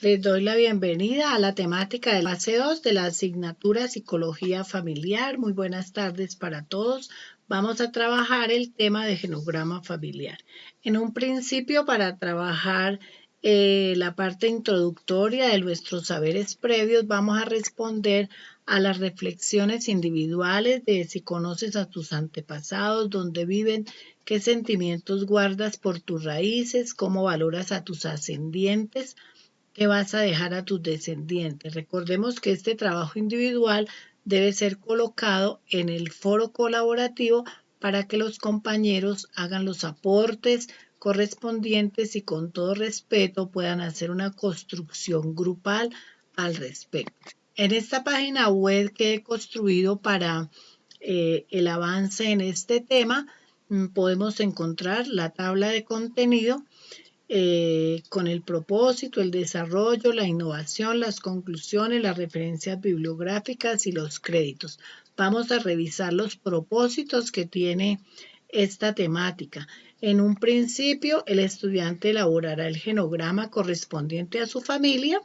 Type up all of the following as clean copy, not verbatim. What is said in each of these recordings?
Les doy la bienvenida a la temática de la fase 2 de la asignatura Psicología Familiar. Muy buenas tardes para todos. Vamos a trabajar el tema de genograma familiar. En un principio, para trabajar la parte introductoria de nuestros saberes previos, vamos a responder a las reflexiones individuales de si conoces a tus antepasados, dónde viven, qué sentimientos guardas por tus raíces, cómo valoras a tus ascendientes, que vas a dejar a tus descendientes. Recordemos que este trabajo individual debe ser colocado en el foro colaborativo para que los compañeros hagan los aportes correspondientes y con todo respeto puedan hacer una construcción grupal al respecto. En esta página web que he construido para el avance en este tema, podemos encontrar la tabla de contenido con el propósito, el desarrollo, la innovación, las conclusiones, las referencias bibliográficas y los créditos. Vamos a revisar los propósitos que tiene esta temática. En un principio, el estudiante elaborará el genograma correspondiente a su familia,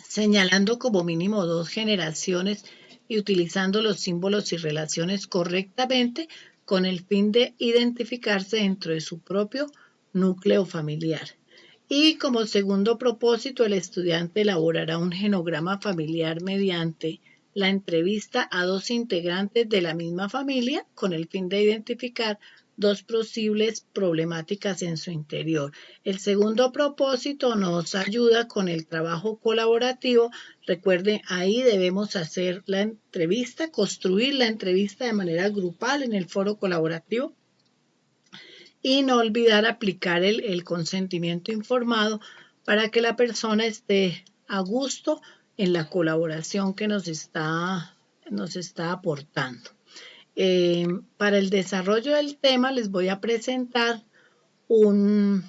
señalando como mínimo 2 generaciones y utilizando los símbolos y relaciones correctamente con el fin de identificarse dentro de su propio núcleo familiar. Y como segundo propósito, el estudiante elaborará un genograma familiar mediante la entrevista a 2 integrantes de la misma familia con el fin de identificar 2 posibles problemáticas en su interior. El segundo propósito nos ayuda con el trabajo colaborativo. Recuerden, ahí debemos hacer la entrevista, construir la entrevista de manera grupal en el foro colaborativo y no olvidar aplicar el consentimiento informado para que la persona esté a gusto en la colaboración que nos está aportando. Para el desarrollo del tema les voy a presentar un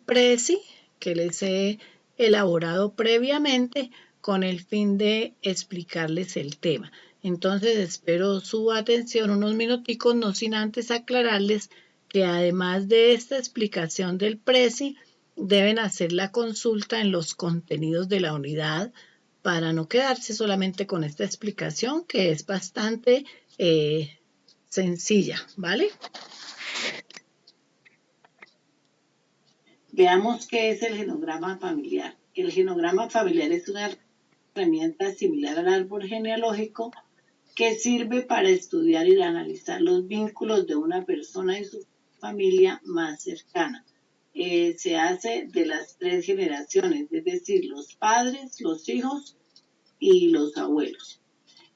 presi que les he elaborado previamente con el fin de explicarles el tema. Entonces espero su atención unos minuticos, no sin antes aclararles que además de esta explicación del presi, deben hacer la consulta en los contenidos de la unidad para no quedarse solamente con esta explicación que es bastante sencilla, ¿vale? Veamos qué es el genograma familiar. El genograma familiar es una herramienta similar al árbol genealógico que sirve para estudiar y analizar los vínculos de una persona y su familia más cercana. Se hace de las 3 generaciones, es decir, los padres, los hijos y los abuelos.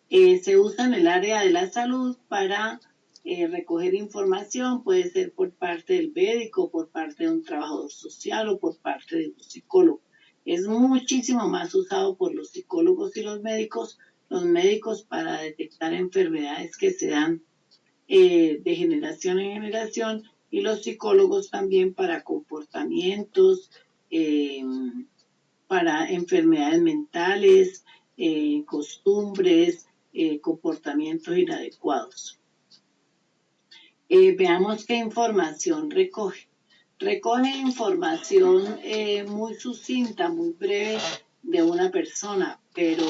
Se usa en el área de la salud para recoger información, puede ser por parte del médico, por parte de un trabajador social o por parte de un psicólogo. Es muchísimo más usado por los psicólogos y los médicos para detectar enfermedades que se dan de generación en generación y los psicólogos también para comportamientos, para enfermedades mentales, costumbres, comportamientos inadecuados. Veamos qué información recoge. Recoge información muy sucinta, muy breve de una persona, pero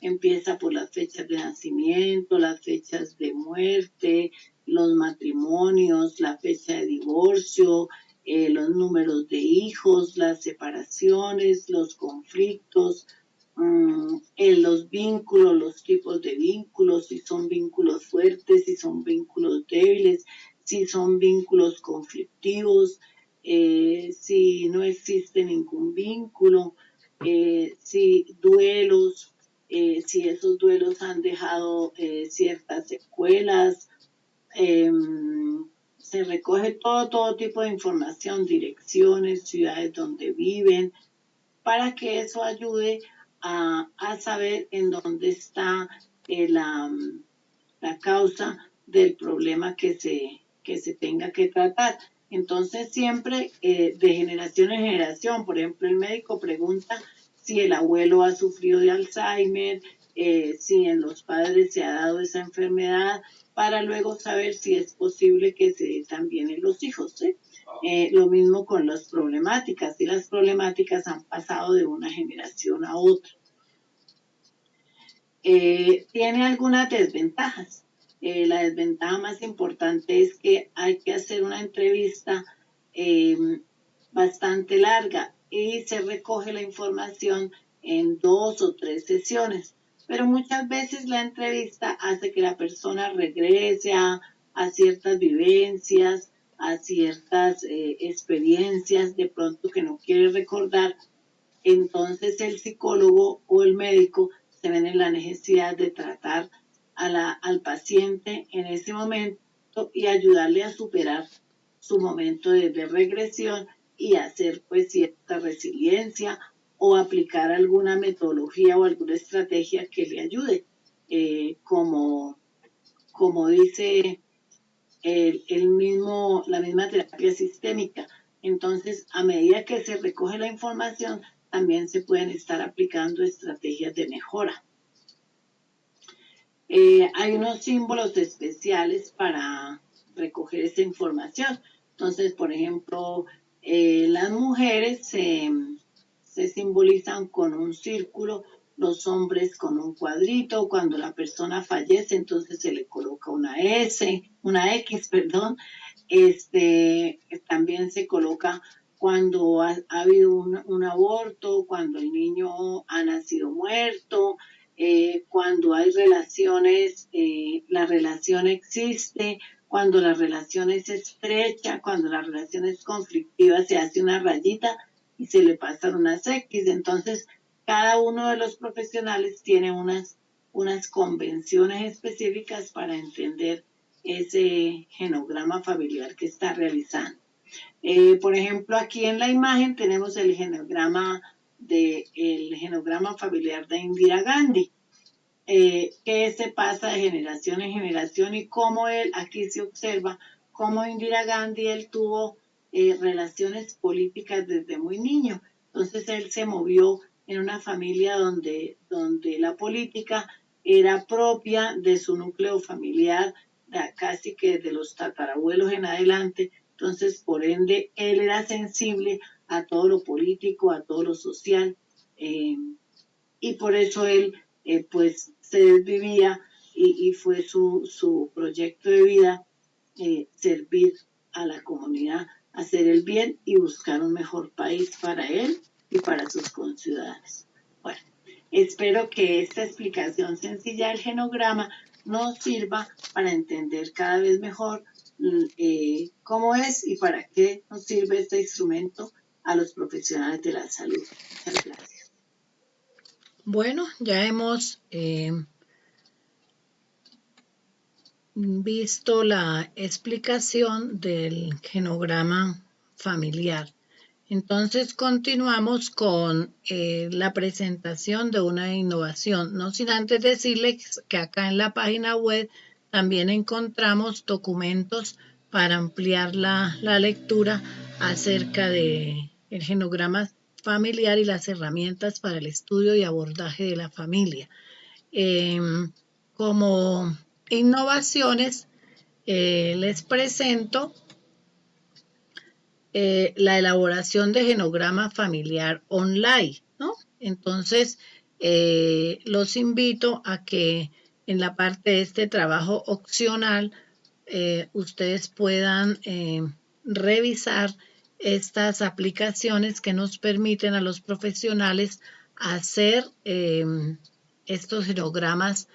empieza por las fechas de nacimiento, las fechas de muerte, los matrimonios, la fecha de divorcio, los números de hijos, las separaciones, los conflictos, los vínculos, los tipos de vínculos, si son vínculos fuertes, si son vínculos débiles, si son vínculos conflictivos, si no existe ningún vínculo, si duelos, si esos duelos han dejado ciertas secuelas. Se recoge todo tipo de información, direcciones, ciudades donde viven, para que eso ayude a saber en dónde está la causa del problema que se tenga que tratar. Entonces siempre de generación en generación, por ejemplo, el médico pregunta si el abuelo ha sufrido de Alzheimer, si en los padres se ha dado esa enfermedad, para luego saber si es posible que se dé también en los hijos, ¿sí? Lo mismo con las problemáticas, y las problemáticas han pasado de una generación a otra. Tiene algunas desventajas. La desventaja más importante es que hay que hacer una entrevista bastante larga y se recoge la información en 2 o 3 sesiones. Pero muchas veces la entrevista hace que la persona regrese a ciertas vivencias, a ciertas experiencias de pronto que no quiere recordar. Entonces el psicólogo o el médico se ven en la necesidad de tratar al paciente en ese momento y ayudarle a superar su momento de regresión y hacer pues cierta resiliencia o aplicar alguna metodología o alguna estrategia que le ayude, como dice la misma terapia sistémica. Entonces, a medida que se recoge la información, también se pueden estar aplicando estrategias de mejora. Hay unos símbolos especiales para recoger esa información. Entonces, por ejemplo, las mujeres se simbolizan con un círculo, los hombres con un cuadrito. Cuando la persona fallece, entonces se le coloca una X, perdón. También se coloca cuando ha habido un aborto, cuando el niño ha nacido muerto, cuando hay relaciones, la relación existe, cuando la relación es estrecha, cuando la relación es conflictiva, se hace una rayita y se le pasan unas X. Entonces, cada uno de los profesionales tiene unas convenciones específicas para entender ese genograma familiar que está realizando. Por ejemplo, aquí en la imagen tenemos el genograma familiar de Indira Gandhi, que se pasa de generación en generación y cómo aquí se observa cómo Indira Gandhi, él tuvo relaciones políticas desde muy niño. Entonces él se movió en una familia donde la política era propia de su núcleo familiar, casi que de los tatarabuelos en adelante. Entonces, por ende, él era sensible a todo lo político, a todo lo social, y por eso él pues se desvivía y fue su proyecto de vida, servir a la comunidad, hacer el bien y buscar un mejor país para él y para sus conciudadanos. Bueno, espero que esta explicación sencilla del genograma nos sirva para entender cada vez mejor cómo es y para qué nos sirve este instrumento a los profesionales de la salud. Muchas gracias. Bueno, ya hemos visto la explicación del genograma familiar. Entonces continuamos con la presentación de una innovación, no sin antes decirles que acá en la página web también encontramos documentos para ampliar la lectura acerca del genograma familiar y las herramientas para el estudio y abordaje de la familia. Como innovaciones, les presento la elaboración de genograma familiar online, ¿no? Entonces, los invito a que en la parte de este trabajo opcional, ustedes puedan revisar estas aplicaciones que nos permiten a los profesionales hacer estos genogramas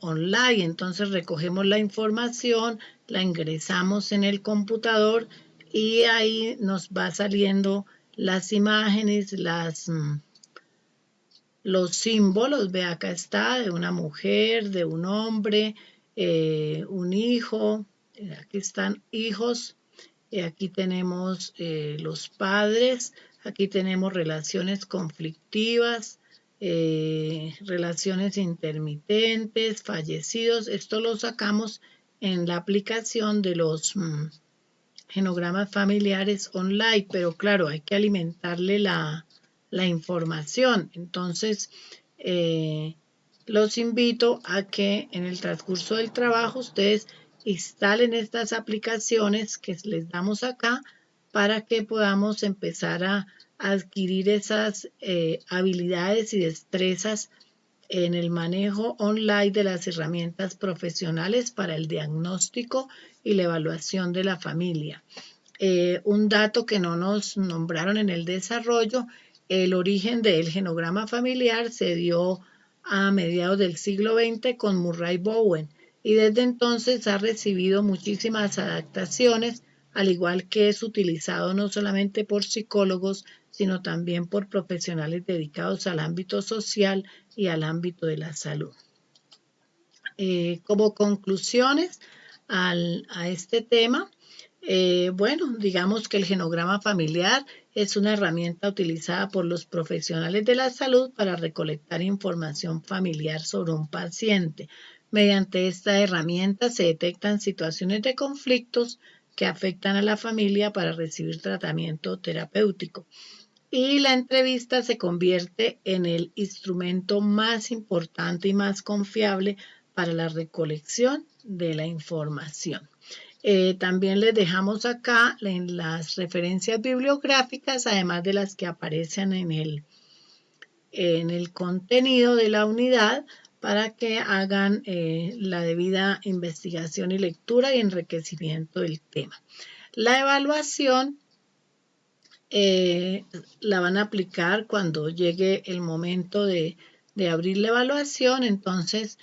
online. Entonces recogemos la información, la ingresamos en el computador y ahí nos va saliendo las imágenes, los símbolos. Ve, acá está, de una mujer, de un hombre, un hijo. Aquí están hijos. Aquí tenemos los padres. Aquí tenemos relaciones conflictivas, relaciones intermitentes, fallecidos. Esto lo sacamos en la aplicación de los genogramas familiares online, pero claro, hay que alimentarle la información. Entonces, los invito a que en el transcurso del trabajo ustedes instalen estas aplicaciones que les damos acá para que podamos empezar a adquirir esas habilidades y destrezas en el manejo online de las herramientas profesionales para el diagnóstico y la evaluación de la familia. Un dato que no nos nombraron en el desarrollo, el origen del genograma familiar se dio a mediados del siglo XX con Murray Bowen y desde entonces ha recibido muchísimas adaptaciones, al igual que es utilizado no solamente por psicólogos, sino también por profesionales dedicados al ámbito social y al ámbito de la salud. Como conclusiones a este tema, bueno, digamos que el genograma familiar es una herramienta utilizada por los profesionales de la salud para recolectar información familiar sobre un paciente. Mediante esta herramienta se detectan situaciones de conflictos que afectan a la familia para recibir tratamiento terapéutico. Y la entrevista se convierte en el instrumento más importante y más confiable para la recolección de la información. También les dejamos acá en las referencias bibliográficas, además de las que aparecen en el contenido de la unidad, para que hagan la debida investigación y lectura y enriquecimiento del tema. La evaluación la van a aplicar cuando llegue el momento de abrir la evaluación, entonces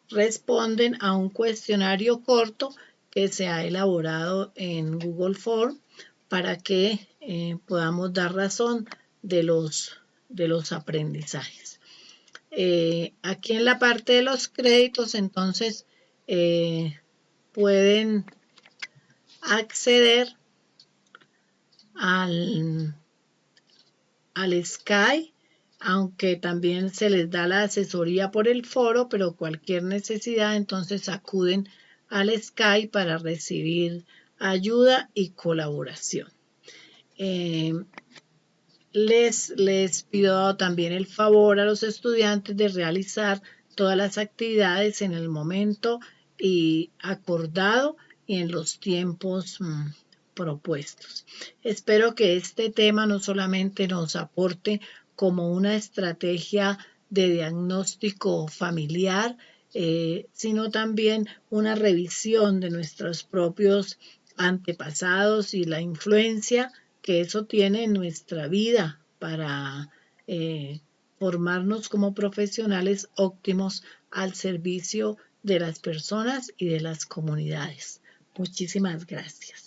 responden a un cuestionario corto que se ha elaborado en Google Form para que podamos dar razón de los aprendizajes. Aquí en la parte de los créditos, entonces, pueden acceder al Sky, aunque también se les da la asesoría por el foro, pero cualquier necesidad, entonces acuden al Sky para recibir ayuda y colaboración. Les pido también el favor a los estudiantes de realizar todas las actividades en el momento y acordado y en los tiempos propuestos. Espero que este tema no solamente nos aporte como una estrategia de diagnóstico familiar, sino también una revisión de nuestros propios antepasados y la influencia que eso tiene en nuestra vida para formarnos como profesionales óptimos al servicio de las personas y de las comunidades. Muchísimas gracias.